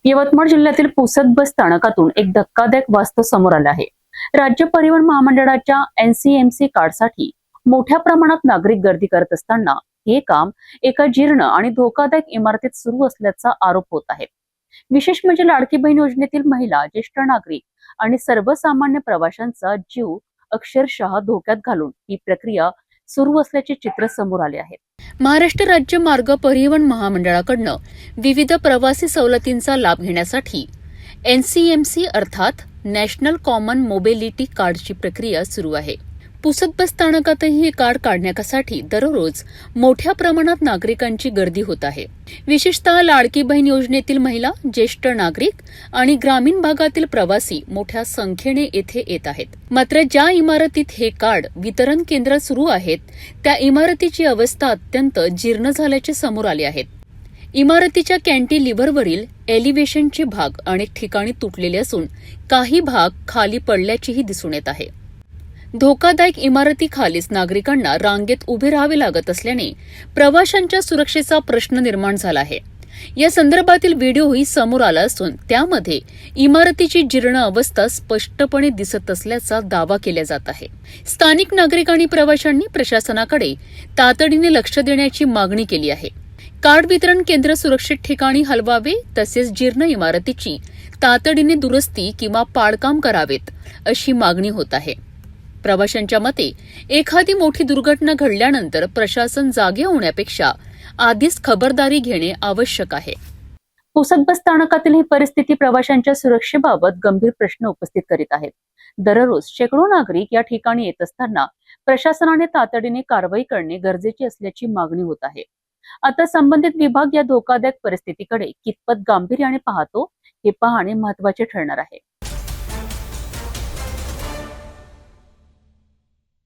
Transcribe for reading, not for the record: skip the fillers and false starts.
यवतमाळ जिल्ह्यातील पुसद बस स्थानकातून एक धक्कादायक वास्तव समोर आलं आहे. राज्य परिवहन महामंडळाच्या एनसीएमसी कार्डसाठी मोठ्या प्रमाणात नागरिक गर्दी करत असताना हे काम एका जीर्ण आणि धोकादायक इमारतीत सुरू असल्याचा आरोप होत आहे. विशेष म्हणजे लाडकी बहीण योजनेतील महिला, ज्येष्ठ नागरिक आणि सर्वसामान्य प्रवाशांचा जीव अक्षरशः धोक्यात घालून ही प्रक्रिया सुरू असल्याचे चित्र समोर आले आहे. महाराष्ट्र राज्य मार्ग परिवहन महामंडळाकडनं विविध प्रवासी सवलतींचा लाभ घेण्यासाठी एनसीएमसी अर्थात नॅशनल कॉमन मोबिलिटी कार्डची प्रक्रिया सुरू आहे. पुसद बस स्थानकातही हे कार्ड काढण्यासाठी दररोज मोठ्या प्रमाणात नागरिकांची गर्दी होत आहे. विशेषतः लाडकी बहीण योजनेतील महिला, ज्येष्ठ नागरिक आणि ग्रामीण भागातील प्रवासी मोठ्या संख्येने येथे येत आहेत. मात्र ज्या इमारतीत हे कार्ड वितरण केंद्र सुरू आहेत त्या इमारतीची अवस्था अत्यंत जीर्ण झाल्याचे समोर आले आहेत. इमारतीच्या कॅन्टिलिव्हरवरील एलिव्हेशनचे भाग अनेक ठिकाणी तुटलेले असून काही भाग खाली पडल्याचेही दिसून येत आहे. धोकादायक इमारतीखालीच नागरिकांना रांगेत उभे राहावे लागत असल्याने प्रवाशांच्या सुरक्षेचा प्रश्न निर्माण झाला आहे. या संदर्भातील व्हिडिओही समोर आला असून त्यामध्ये इमारतीची जीर्ण अवस्था स्पष्टपणे दिसत असल्याचा दावा केला जात आहे. स्थानिक नागरिक आणि प्रवाशांनी प्रशासनाकडे तातडीने लक्ष देण्याची मागणी केली आहे. कार्ड वितरण केंद्र सुरक्षित ठिकाणी हलवावे तसेच जीर्ण इमारतीची तातडीने दुरुस्ती किंवा पाडकाम करावेत अशी मागणी होत आहे. प्रवाशांच्या मते एखादी मोठी दुर्घटना घडल्यानंतर प्रशासन जागे होण्यापेक्षा आधीच खबरदारी घेणे आवश्यक आहे. पुसद बस स्थानकातील ही परिस्थिती प्रवाशांच्या सुरक्षेबाबत गंभीर प्रश्न उपस्थित करीत आहेत. दररोज शेकडो नागरिक या ठिकाणी येत असताना प्रशासनाने तातडीने कारवाई करणे गरजेचे असल्याची मागणी होत आहे. आता संबंधित विभाग या धोकादायक परिस्थितीकडे कितपत गांभीर्याने पाहतो हे पाहणे महत्त्वाचे ठरणार आहे.